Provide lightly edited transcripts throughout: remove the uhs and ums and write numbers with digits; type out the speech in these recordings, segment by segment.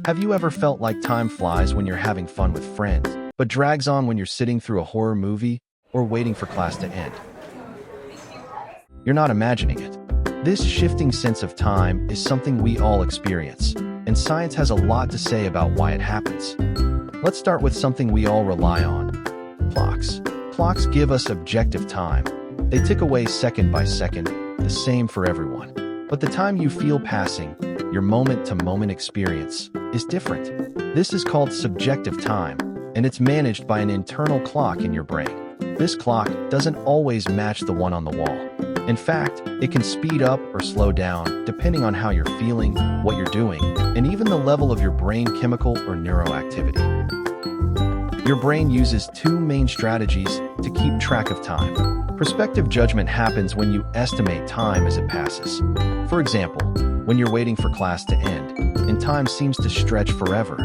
Have you ever felt like time flies when you're having fun with friends, but drags on when you're sitting through a horror movie or waiting for class to end? You're not imagining it. This shifting sense of time is something we all experience, and science has a lot to say about why it happens. Let's start with something we all rely on: clocks. Clocks give us objective time. They tick away second by second, the same for everyone. But the time you feel passing, your moment-to-moment experience, is different. This is called subjective time, and it's managed by an internal clock in your brain. This clock doesn't always match the one on the wall. In fact, it can speed up or slow down depending on how you're feeling, what you're doing, and even the level of your brain chemical or neuroactivity. Your brain uses two main strategies to keep track of time. Perspective judgment happens when you estimate time as it passes. For example, when you're waiting for class to end, and time seems to stretch forever.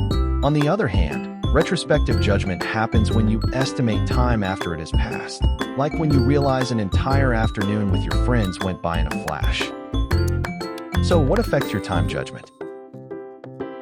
On the other hand, retrospective judgment happens when you estimate time after it has passed, like when you realize an entire afternoon with your friends went by in a flash. So what affects your time judgment?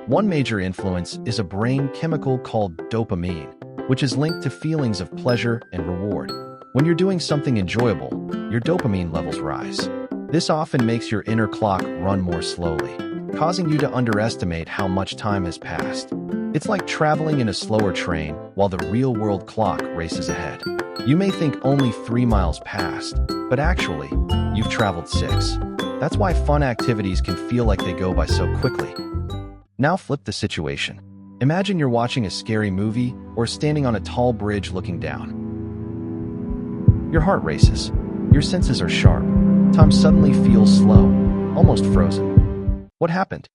One major influence is a brain chemical called dopamine, which is linked to feelings of pleasure and reward. When you're doing something enjoyable, your dopamine levels rise. This often makes your inner clock run more slowly, causing you to underestimate how much time has passed. It's like traveling in a slower train while the real-world clock races ahead. You may think only 3 miles passed, but actually, you've traveled 6. That's why fun activities can feel like they go by so quickly. Now flip the situation. Imagine you're watching a scary movie or standing on a tall bridge looking down. Your heart races. Your senses are sharp. Time suddenly feels slow, almost frozen. What happened?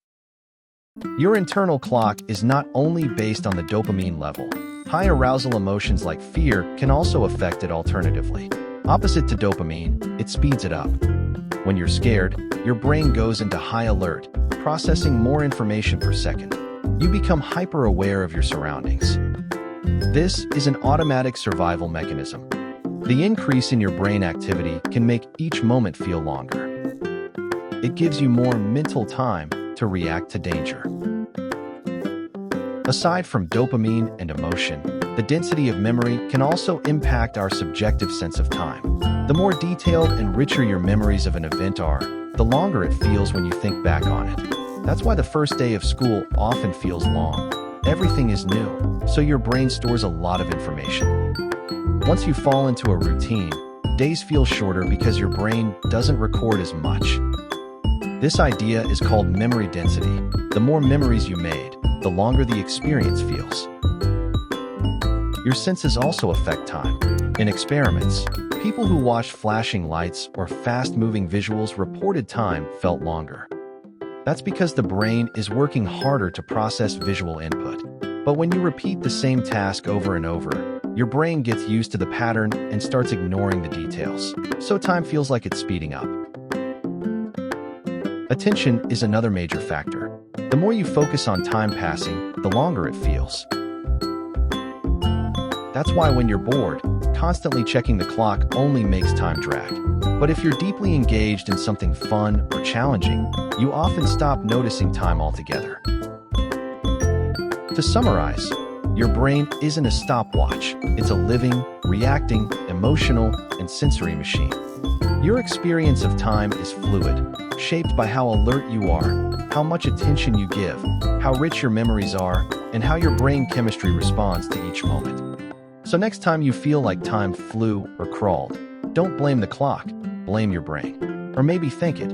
Your internal clock is not only based on the dopamine level. High arousal emotions like fear can also affect it alternatively. Opposite to dopamine, it speeds it up. When you're scared, your brain goes into high alert, processing more information per second. You become hyper-aware of your surroundings. This is an automatic survival mechanism. The increase in your brain activity can make each moment feel longer. It gives you more mental time to react to danger. Aside from dopamine and emotion, the density of memory can also impact our subjective sense of time. The more detailed and richer your memories of an event are, the longer it feels when you think back on it. That's why the first day of school often feels long. Everything is new, so your brain stores a lot of information. Once you fall into a routine, days feel shorter because your brain doesn't record as much. This idea is called memory density. The more memories you made, the longer the experience feels. Your senses also affect time. In experiments, people who watched flashing lights or fast-moving visuals reported time felt longer. That's because the brain is working harder to process visual input. But when you repeat the same task over and over, your brain gets used to the pattern and starts ignoring the details. So time feels like it's speeding up. Attention is another major factor. The more you focus on time passing, the longer it feels. That's why when you're bored, constantly checking the clock only makes time drag. But if you're deeply engaged in something fun or challenging, you often stop noticing time altogether. To summarize, your brain isn't a stopwatch. It's a living, reacting, emotional, and sensory machine. Your experience of time is fluid, shaped by how alert you are, how much attention you give, how rich your memories are, and how your brain chemistry responds to each moment. So next time you feel like time flew or crawled, don't blame the clock, blame your brain. Or maybe thank it,